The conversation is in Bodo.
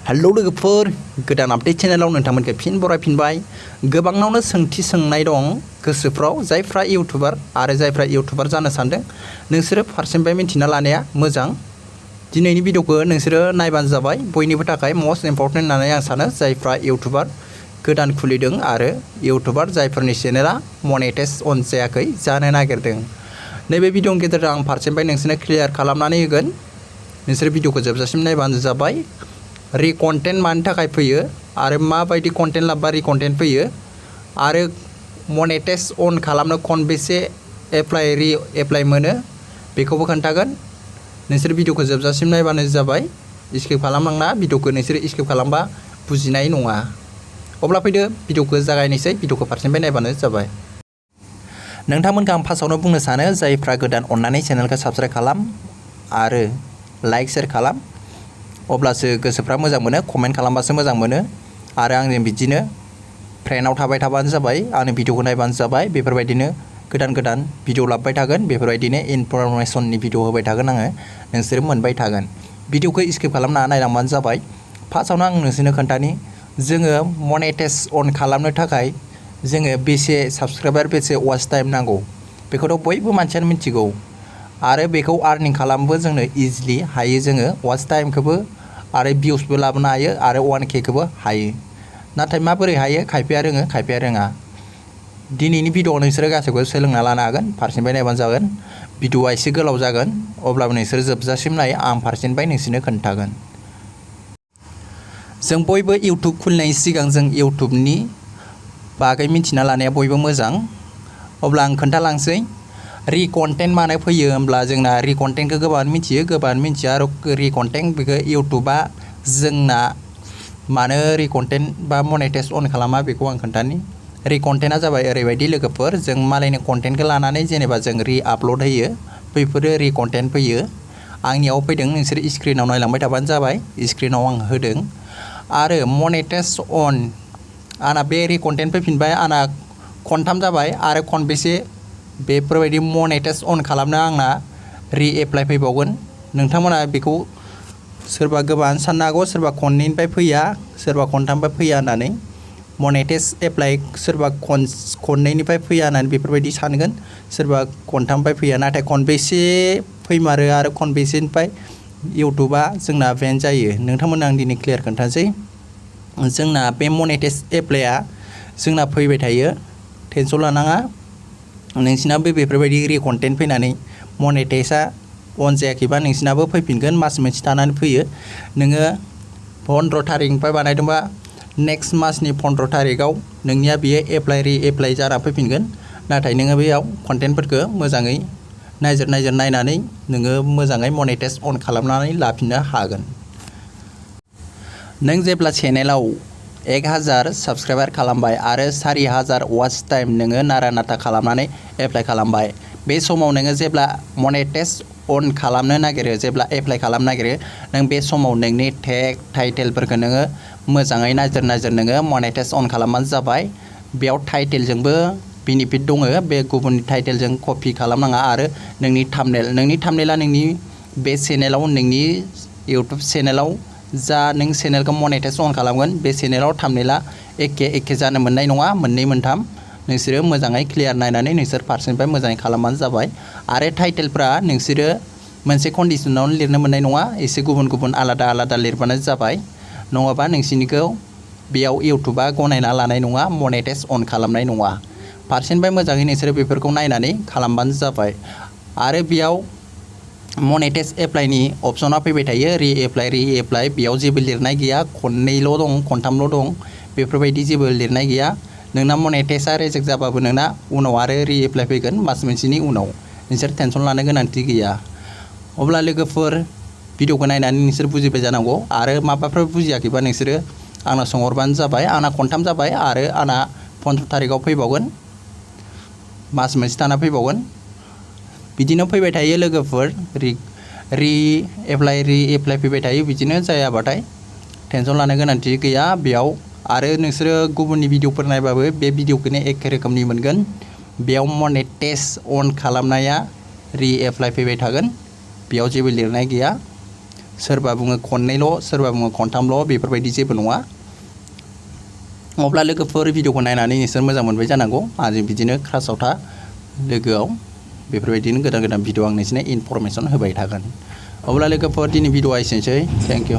हेलो लोगोफोर गोदान आपडेट चेनेलाव नोंथांमोनखौ फिन बरायफिनबाय। गोबांनावनो सोंथि सोंनाय दं गोसोफ्राव जायफ्रा इउटुबार आरो जायफ्रा इउटुबार जानो सानदों नोंसोरो फारसेनिफ्राय मिन्थिना लानाया मोजां। दिनैनि भिडिअखौ नोंसोरो नायबानो जाबाय। बयनिबो थाखाय मोस्ट इम्पर्टेन्ट होननानै आं सानो जायफ्रा इउटुबार गोदान खुलिदों आरो इउटुबार जायफोरनि चेनेला मनेटाइज अन जायाखै जानो नागिरदों। नैबे भिडिअनि गेजेरजों आं फारसेनिफ्राय नोंसोरनो क्लियार खालामनानै होगोन। नोंसोर भिडिअखौ जोबजासिम नायबानो जाबाय। रिकन्टेन्ट मानि थाखाय फैयो आरो माबायदि कन्टेन्ट लाब्बा रिकन्टेन्ट फैयो आरो मनेटाइज अन खालामनो खनबेसे एप्लाइ मोनो बेखौबो खोन्थागोन। नोंसोर भिडिअखौ जोबजासिम नायबानो जाबाय। स्किप खालामनाङा, भिडिअखौ नोंसोर स्किप खालामबा बुजिनाय नङा। अब्ला फैदो भिडिअखौ जागायनोसै। भिडिअखौ फारसेनिफ्राय नायबानो जाबाय। नोंथांमोनखौ आं फार्स्टआवनो बुंनो सानो जायफ्रा गोदान अननानै चेनेलखौ साबस्क्राइब खालाम आरो लाइक शेयार खालाम, अब्लासो गोसोफ्रा मोजां मोनो। कमेन्ट खालामबासो मोजां मोनो आरो आंजों बिदिनो फ्रेन्डआव थाबाय थाबानो जाबाय। आंनि भिडिअखौ नायबानो जाबाय। बेफोरबायदिनो गोदान गोदान भिडिअ लाबोबाय थागोन। बेफोरबायदिनो इनफरमेसननि भिडिअ होबाय थागोन आङो, नोंसोरो मोनबाय थागोन। भिडिअखौ स्किप खालामना नायलांबानो जाबाय। फार्स्टआवनो आं नोंसोरनो खोन्थानि जोङो मनेटाइज अन खालामनो थाखाय जोङो बेसे साबस्क्राइबार बेसे वाच टाइम नांगौ बेखौथ' बयबो मानसियानो मिथिगौ आरो बेखौ आर्निं खालामबो जोंनो इजिलि हायो। जोङो वाच टाइमखौबो आरो भिउसबो लाबोनो हायो आरो 1K खौबो हायो। नाथाय माबोरै हायो खायफाया रोङो खायफाया रोङा। दिनैनि भिडिअआव नोंसोरो गासैखौबो सोलोंना लानो हागोन। फारसेनिफ्राय नायबानो जागोन। भिडिअआ एसे गोलाव जागोन, अब्लाबो नोंसोरो जोबजासिम नाय, आं फारसेनिफ्राय नोंसोरनो खोन्थागोन। जों बयबो इउटुब खुलिनायनि सिगां जों इउटुबनि बागै मिथिना लानाया बयबो मोजां। अब्ला आं खोन्थालांसै रिकन्टेन्ट मानो फैयो होमब्ला जोंना रिकन्टेन्टखौ गोबाङानो मिथियो, गोबाङानो मिथिया। आरो रिकन्टेन्ट बेखौ इउटुबा जोंना मानो रिकन्टेन्ट बा मनेटाइज अन खालामा बेखौ आं खोन्थानि। रिकन्टेन्टआ जाबाय ओरैबायदि लोगोफोर, जों मालायनि कन्टेन्टखौ लानानै जेनेबा जों आपल'ड होयो, बैफोरो रिकन्टेन्ट फैयो। आंनियाव फैदों, नोंसोर स्क्रिनाव नायलांबाय थाबानो जाबाय। स्क्रिनाव आं होदों आरो मनेटाइज अन आंना बे रिकन्टेन्ट फैफिनबाय। आंना खनथाम जाबाय आरो खनबेसे बेफोरबायदि मनेटाइज अन खालामनो आंना रिएप्लाइ फैबावगोन। नोंथांमोना बेखौ सोरबा गोबाङानो साननो हागौ सोरबा खननैनिफ्राय फैया सोरबा खनथामनिफ्राय फैया होननानै। मनेटाइज एप्लाइ सोरबा खननैनिफ्राय फैया होननानै बेफोरबायदि सानगोन, सोरबा खनथामनिफ्राय फैया। नाथाय खनबेसे फैमारो आरो खनबेसेनिफ्राय इउटुबा जोंना बेन जायो नोंथांमोननो आं दिनै क्लियार खोन्थानोसै। जोंना बे मनेटाइज एप्लाइआ जोंना फैबाय थायो, टेनसन लानाङा। नोंसिनाबो बेफोरबायदि रिकन्टेन्ट फैनानै मनेटाइजआ अन जायाखैबा नोंसिनाबो फैफिनगोन, मास मोनसे थानानै फैयो। नोङो 15 थारिखनिफ्राय बानायदोंबा नेक्स्ट मासनि 15 थारिखआव नोंनिया बियो रिएप्लाइ जाना फैफिनगोन। नाथाय नोङो बेयाव कन्टेन्टफोरखौ मोजाङै नायजोर नायनानै नोङो मोजाङै मनेटाइज अन खालामनानै लाफिननो हागोन। नों जेब्ला चेनेलाव 1000 साबस्क्राइबार खालामबाय आरो 4000 वाच टाइम नोङो नारा नाथा खालामनानै एप्लाइ खालामबाय, बे समाव नोङो जेब्ला मनेटाइज अन खालामनो नागिरो, जेब्ला एप्लाइ खालामनो नागिरो, नों बे समाव नोंनि टेग टाइटेलफोरखौ नोङो मोजाङै नायजोर नोङो मनेटाइज अन खालामबानो जाबाय। बेयाव टाइटेलजोंबो बेनिफिट दङ, बे गुबुननि टाइटेलजों कपि खालामनाङा। आरो नोंनि थाम्बनेला नोंनि बे चेनेलाव, नोंनि इउटुब चेनेलाव जा नों चेनेलखौ मनेटाइज अन खालामगोन बे चेनेलाव थाम्बनेला एखे जानो मोननाय नङा, मोननै मोनथाम। नोंसोरो मोजाङै क्लियार नायनानै नोंसोर फारसेनिफ्राय मोजाङै खालामबानो जाबाय। आरो टाइटेलफ्रा नोंसोरो मोनसे कन्डिसनावनो लिरनो मोननाय नङा, एसे गुबुन आलादा लिरबानो जाबाय। नङाबा नोंसिनिखौ बेयाव इउटुबा गनायना लानाय नङा, मनेटाइज अन खालामनाय नङा। फारसेनिफ्राय मोजाङै नोंसोरो बेफोरखौ नायनानै खालामबानो जाबाय। आरो बेयाव मनेटाइज एप्लाइनि अपसना फैबाय थायो, रिएप्लाइ। बेयाव जेबो लिरनाय गैया, खननैल' दं खनथामल' दं, बेफोरबायदि जेबो लिरनाय गैया। नोंना मनेटाइजआ रिजेक्ट जाबाबो नोंना उनाव आरो रिएप्लाइ फैगोन मास मोनसेनि उनाव, नोंसोर टेनसन लानो गोनांथि गैया। अब्ला लोगोफोर भिडिअखौ नायनानै नोंसोर बुजिबाय जानांगौ। आरो माबाफोर बुजियाखैबा नोंसोरो आंनाव सोंहरबानो जाबाय। आंना खनथाम जाबाय आरो आंना 15 थारिखआव फैबावगोन, मास मोनसे थाना फैबावगोन। बिदिनो फैबाय थायो लोगोफोर, रिएप्लाइ फैबाय थायो। बिदिनो जायाबाथाय टेनसन लानो गोनांथि गैया बेयाव। आरो नोंसोरो गुबुननि भिडिअफोर नायबाबो बे भिडिअखौनो एखे रोखोमनि मोनगोन। बेयाव मनेटाइज अन खालामनाया रिएप्लाइ फैबाय थागोन, बेयाव जेबो लिरनाय गैया। सोरबा बुङो खननैल' सोरबा बुङो खनथामल' बेफोरबायदि जेबो नङा। अब्ला लोगोफोर भिडिअखौ नायनानै नोंसोर मोजां मोनबाय जानांगौ आरो बिदिनो क्लासाव था लोगोआव बेफोरबायदिनो गोदान भिडिअ आं नोंसोरनो इनफरमेसन होबाय थागोन। अब्ला लोगोफोर दिनै भिडिअआ एसेनोसै। Thank you.